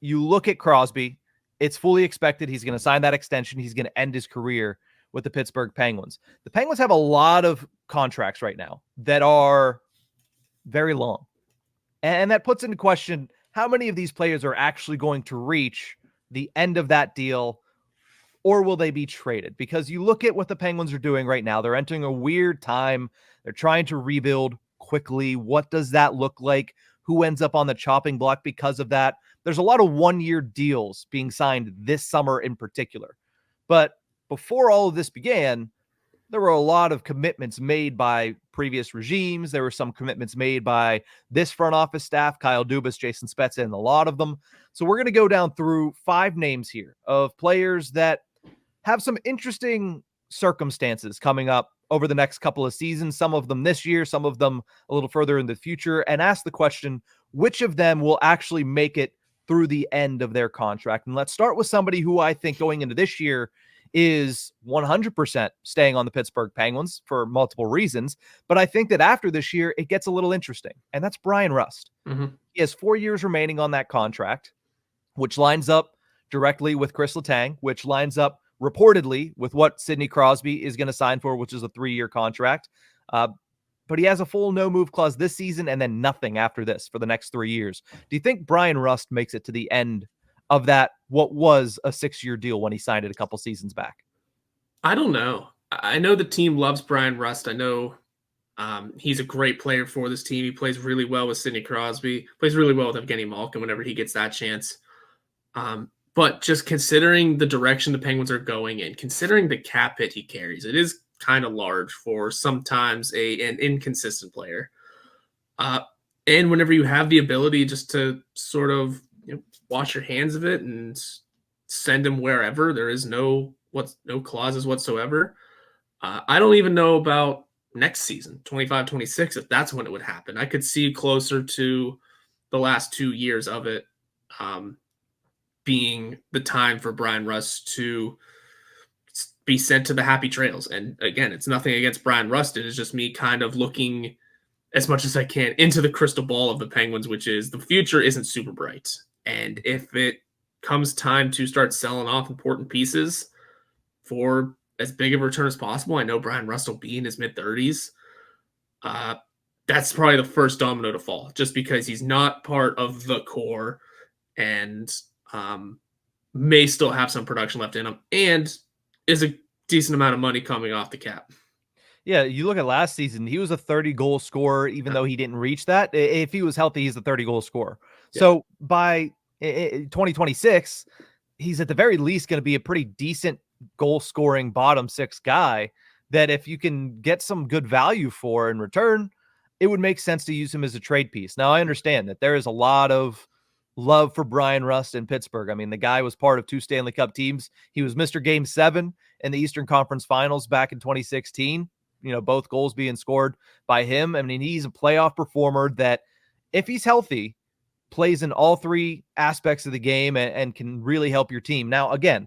you look at Crosby, it's fully expected he's going to sign that extension. He's going to end his career with the Pittsburgh Penguins. The Penguins have a lot of contracts right now that are very long. And that puts into question how many of these players are actually going to reach the end of that deal, or will they be traded? Because you look at what the Penguins are doing right now. They're entering a weird time. They're trying to rebuild quickly. What does that look like? Who ends up on the chopping block because of that? There's a lot of one-year deals being signed this summer in particular. But before all of this began, there were a lot of commitments made by previous regimes. There were some commitments made by this front office staff, Kyle Dubas, Jason Spezza, and a lot of them. So we're going to go down through 5 names here of players that have some interesting circumstances coming up over the next couple of seasons, some of them this year, some of them a little further in the future, and ask the question, which of them will actually make it through the end of their contract? And let's start with somebody who I think going into this year is 100% staying on the Pittsburgh Penguins for multiple reasons. But I think that after this year, it gets a little interesting, and that's Bryan Rust. Mm-hmm. He has 4 years remaining on that contract, which lines up directly with Chris Letang, which lines up reportedly with what Sidney Crosby is going to sign for, which is a 3-year contract. But he has a full no-move clause this season and then nothing after this for the next 3 years. Do you think Bryan Rust makes it to the end of that, what was a 6-year deal when he signed it a couple seasons back? I don't know. I know the team loves Bryan Rust. I know he's a great player for this team. He plays really well with Sidney Crosby, plays really well with Evgeny Malkin whenever he gets that chance. But just considering the direction the Penguins are going in, considering the cap hit he carries, it is kind of large for sometimes an inconsistent player. And whenever you have the ability just to sort of wash your hands of it and send him wherever, there is no clauses whatsoever. I don't even know about next season, 25-26, if that's when it would happen. I could see closer to the last 2 years of it being the time for Bryan Rust to be sent to the happy trails. And again, it's nothing against Bryan Rust. It is just me kind of looking as much as I can into the crystal ball of the Penguins, which is the future isn't super bright. And if it comes time to start selling off important pieces for as big of a return as possible, I know Bryan Rust will be in his mid-30s. That's probably the first domino to fall, just because he's not part of the core and may still have some production left in him and is a decent amount of money coming off the cap. Yeah, you look at last season, he was a 30-goal scorer, even though he didn't reach that. If he was healthy, he's a 30-goal scorer. Yeah. So by 2026, he's at the very least going to be a pretty decent goal-scoring bottom 6 guy that if you can get some good value for in return, it would make sense to use him as a trade piece. Now, I understand that there is a lot of love for Bryan Rust in Pittsburgh. I mean, the guy was part of 2 Stanley Cup teams. He was Mr. Game 7 in the Eastern Conference Finals back in 2016. Both goals being scored by him. I mean, he's a playoff performer that, if he's healthy, plays in all 3 aspects of the game and can really help your team. Now, again,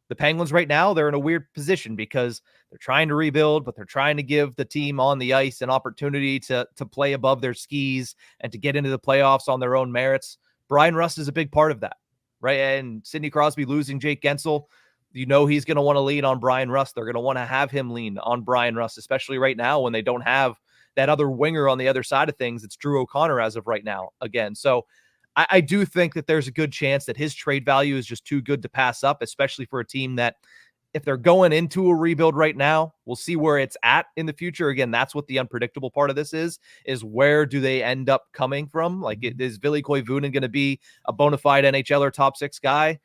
the Penguins right now, they're in a weird position because they're trying to rebuild, but they're trying to give the team on the ice an opportunity to play above their skis and to get into the playoffs on their own merits. Bryan Rust is a big part of that, right? And Sidney Crosby losing Jake Gensel, he's going to want to lean on Bryan Rust. They're going to want to have him lean on Bryan Rust, especially right now when they don't have that other winger on the other side of things. It's Drew O'Connor as of right now again. So I do think that there's a good chance that his trade value is just too good to pass up, especially for a team that, if they're going into a rebuild right now, we'll see where it's at in the future. Again, that's what the unpredictable part of this is where do they end up coming from? Like, is Ville Koivunen going to be a bona fide NHLer top 6 guy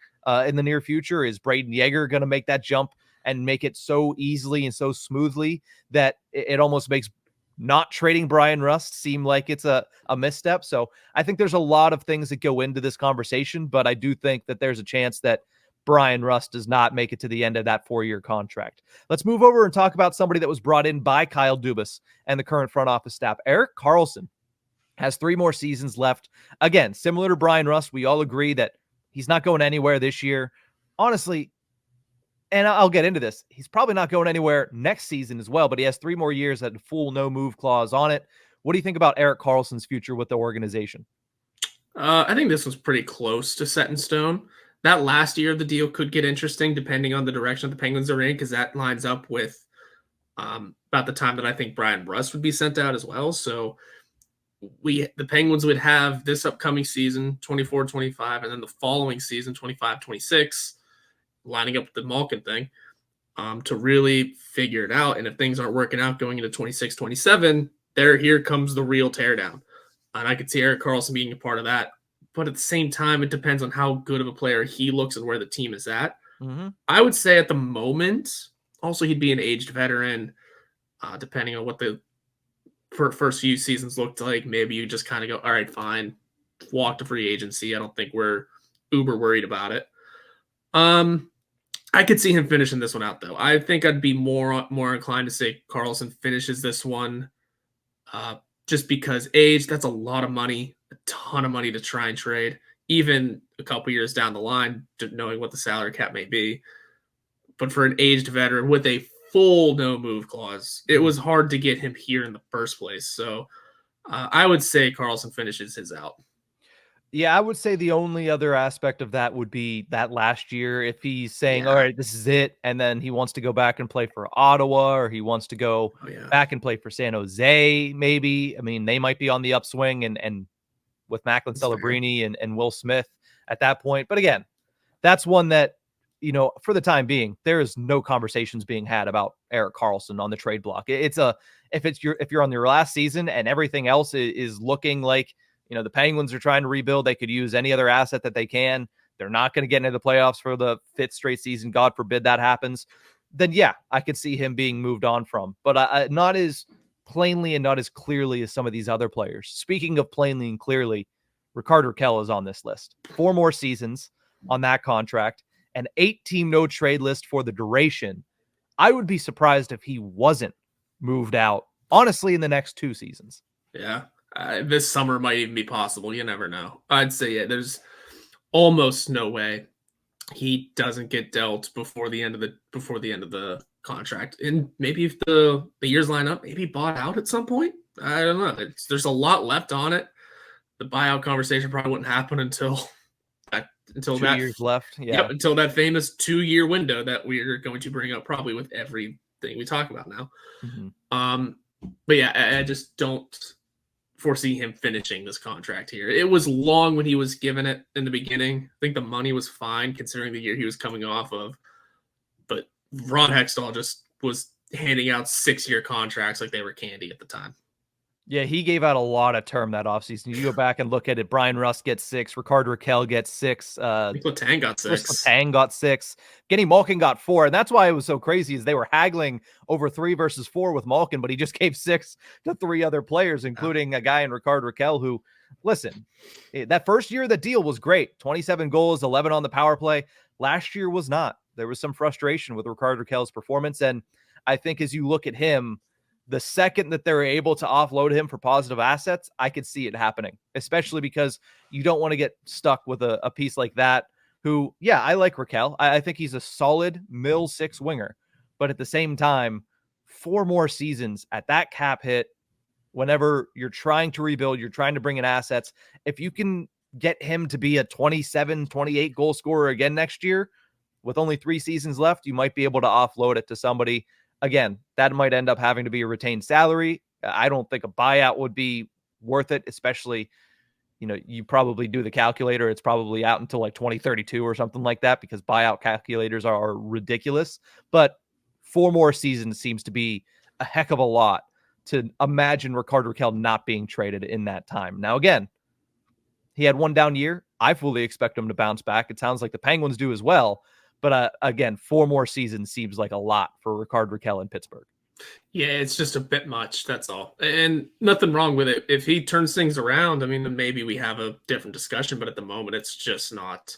in the near future? Is Braden Yeager going to make that jump and make it so easily and so smoothly that it almost makes not trading Bryan Rust seem like it's a misstep? So I think there's a lot of things that go into this conversation, but I do think that there's a chance that Bryan Rust does not make it to the end of that 4-year contract. Let's move over and talk about somebody that was brought in by Kyle Dubas and the current front office staff. Erik Karlsson has 3 more seasons left. Again, similar to Bryan Rust, we all agree that he's not going anywhere this year. Honestly, and I'll get into this, he's probably not going anywhere next season as well, but he has 3 more years at full no-move clause on it. What do you think about Erik Karlsson's future with the organization? I think this was pretty close to set in stone. That last year of the deal could get interesting depending on the direction the Penguins are in, because that lines up with about the time that I think Brian Rust would be sent out as well. So the Penguins would have this upcoming season 24-25, and then the following season 25-26, lining up with the Malkin thing, to really figure it out. And if things aren't working out going into 26-27, here comes the real teardown. And I could see Erik Karlsson being a part of that. But at the same time, it depends on how good of a player he looks and where the team is at. Mm-hmm. I would say at the moment, also he'd be an aged veteran, depending on what the first few seasons looked like. Maybe you just kind of go, all right, fine, walk to free agency. I don't think we're uber worried about it. I could see him finishing this one out, though. I think I'd be more inclined to say Karlsson finishes this one, just because age, that's a lot of money, a ton of money to try and trade, even a couple years down the line, knowing what the salary cap may be. But for an aged veteran with a full no-move clause, it was hard to get him here in the first place. So I would say Karlsson finishes his out. Yeah, I would say the only other aspect of that would be that last year. If he's saying, all right, this is it, and then he wants to go back and play for Ottawa, or he wants to go back and play for San Jose, maybe. I mean, they might be on the upswing and with Macklin Celebrini and Will Smith at that point. But again, that's one that, you know, for the time being, there is no conversations being had about Erik Karlsson on the trade block. If you're on your last season and everything else is looking like, you know, the Penguins are trying to rebuild, they could use any other asset that they can. They're not going to get into the playoffs for the 5th straight season. God forbid that happens. Then, yeah, I could see him being moved on from. But not as plainly and not as clearly as some of these other players. Speaking of plainly and clearly, Ricard Rakell is on this list. 4 more seasons on that contract. An 8-team no-trade list for the duration. I would be surprised if he wasn't moved out, honestly, in the next 2 seasons. Yeah. This summer might even be possible. You never know. I'd say there's almost no way he doesn't get dealt before the end of the contract. And maybe if the years line up, maybe bought out at some point. I don't know. There's a lot left on it. The buyout conversation probably wouldn't happen until 2 years left. Yeah. Yep, until that famous 2-year window that we're going to bring up probably with everything we talk about now. Mm-hmm. But yeah, I just don't foresee him finishing this contract here. It was long when he was given it in the beginning. I think the money was fine considering the year he was coming off of. But Ron Hextall just was handing out 6-year contracts like they were candy at the time. Yeah, he gave out a lot of term that offseason. You go back and look at it. Brian Rust gets 6. Ricard Rakell gets 6. Nick Letang got 6. Letang got 6. Genny Malkin got 4. And that's why it was so crazy is they were haggling over 3 versus 4 with Malkin, but he just gave 6 to 3 other players, including a guy in Ricard Rakell who, listen, that first year of the deal was great. 27 goals, 11 on the power play. Last year was not. There was some frustration with Ricard Rakell's performance. And I think as you look at him, the second that they're able to offload him for positive assets, I could see it happening, especially because you don't want to get stuck with a piece like that who, yeah, I like Rakell. I think he's a solid middle 6 winger, but at the same time, 4 more seasons at that cap hit, whenever you're trying to rebuild, you're trying to bring in assets. If you can get him to be a 27, 28 goal scorer again next year with only 3 seasons left, you might be able to offload it to somebody. Again, that might end up having to be a retained salary. I don't think a buyout would be worth it, especially, you know, you probably do the calculator. It's probably out until like 2032 or something like that because buyout calculators are ridiculous. But 4 more seasons seems to be a heck of a lot to imagine Ricard Rakell not being traded in that time. Now, again, he had 1 down year. I fully expect him to bounce back. It sounds like the Penguins do as well. But again, 4 more seasons seems like a lot for Ricard Rakell in Pittsburgh. Yeah, it's just a bit much. That's all. And nothing wrong with it. If he turns things around, I mean, then maybe we have a different discussion. But at the moment, it's just not.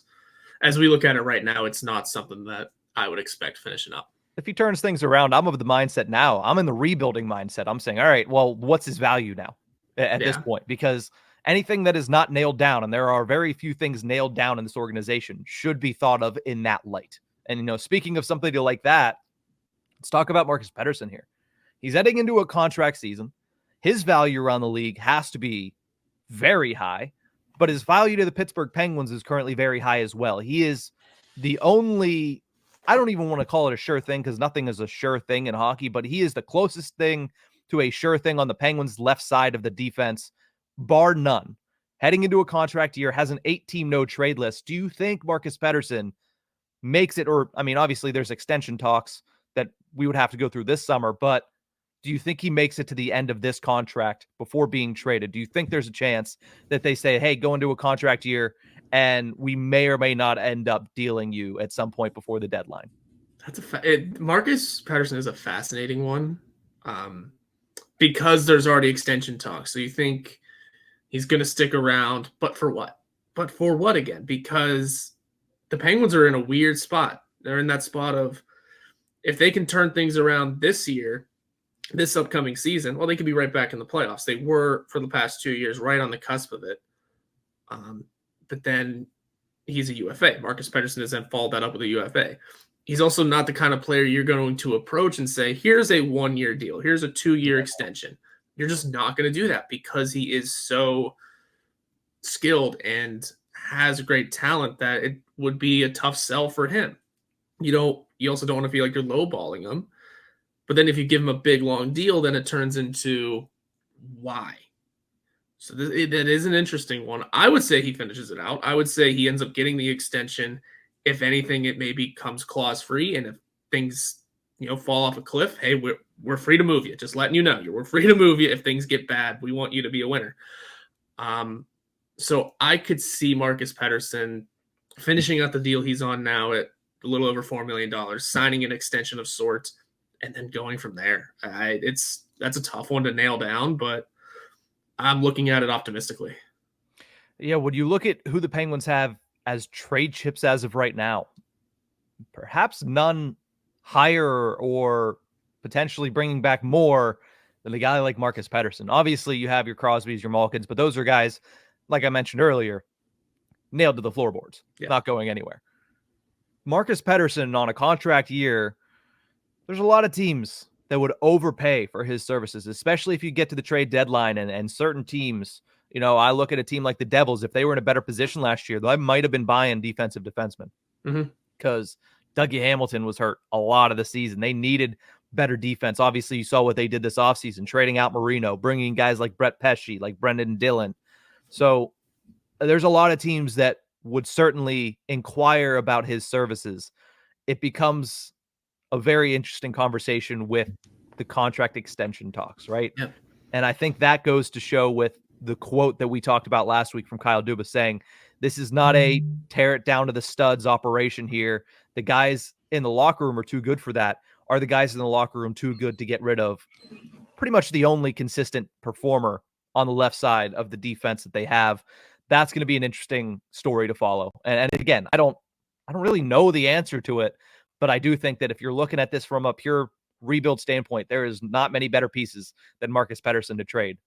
As we look at it right now, it's not something that I would expect finishing up. If he turns things around, I'm of the mindset now. I'm in the rebuilding mindset. I'm saying, all right, well, what's his value now at this point? Because anything that is not nailed down, and there are very few things nailed down in this organization, should be thought of in that light. And, you know, speaking of something like that, let's talk about Marcus Pettersson here. He's heading into a contract season. His value around the league has to be very high. but his value to the Pittsburgh Penguins is currently very high as well. He is the only, I don't even want to call it a sure thing because nothing is a sure thing in hockey, but he is the closest thing to a sure thing on the Penguins' left side of the defense, bar none. Heading into a contract year, has an 8-team no-trade list. Do you think Marcus Pettersson makes it, or, I mean, obviously there's extension talks that we would have to go through this summer, but do you think he makes it to the end of this contract before being traded? Do you think there's a chance that they say, hey, go into a contract year and we may or may not end up dealing you at some point before the deadline? That's Marcus Pettersson is a fascinating one because there's already extension talks. So you think he's going to stick around, but for what? But for what again? Because the Penguins are in a weird spot. They're in that spot of if they can turn things around this year, this upcoming season, well, they could be right back in the playoffs. They were for the past 2 years, right on the cusp of it. But then he's a UFA. Marcus Pettersson has then followed that up with a UFA. He's also not the kind of player you're going to approach and say, here's a 1-year deal. Here's a 2-year extension. You're just not going to do that because he is so skilled and has great talent that it would be a tough sell for him. You also don't want to feel like you're lowballing him. But then if you give him a big, long deal, then it turns into why. So that is an interesting one. I would say he finishes it out. I would say he ends up getting the extension. If anything, it maybe comes clause-free. And if things fall off a cliff, hey, we're free to move you. Just letting you know. We're free to move you if things get bad. We want you to be a winner. So I could see Marcus Pettersson finishing out the deal he's on now at a little over $4 million, signing an extension of sorts, and then going from there. That's a tough one to nail down, but I'm looking at it optimistically. Yeah, would you look at who the Penguins have as trade chips as of right now? Perhaps none higher or potentially bringing back more than a guy like Marcus Pettersson. Obviously, you have your Crosbys, your Malkins, but those are guys, like I mentioned earlier, nailed to the floorboards, not going anywhere. Marcus Pettersson on a contract year, there's a lot of teams that would overpay for his services, especially if you get to the trade deadline and certain teams, I look at a team like the Devils. If they were in a better position last year, they might have been buying defensive defensemen because Dougie Hamilton was hurt a lot of the season. They needed better defense. Obviously, you saw what they did this offseason, trading out Marino, bringing guys like Brett Pesce, like Brendan Dillon. So there's a lot of teams that would certainly inquire about his services. It becomes a very interesting conversation with the contract extension talks, right? Yep. And I think that goes to show with the quote that we talked about last week from Kyle Dubas saying, this is not a tear it down to the studs operation here. The guys in the locker room are too good for that. Are the guys in the locker room too good to get rid of pretty much the only consistent performer on the left side of the defense that they have? That's going to be an interesting story to follow. And again, I don't really know the answer to it, but I do think that if you're looking at this from a pure rebuild standpoint, there is not many better pieces than Marcus Pettersson to trade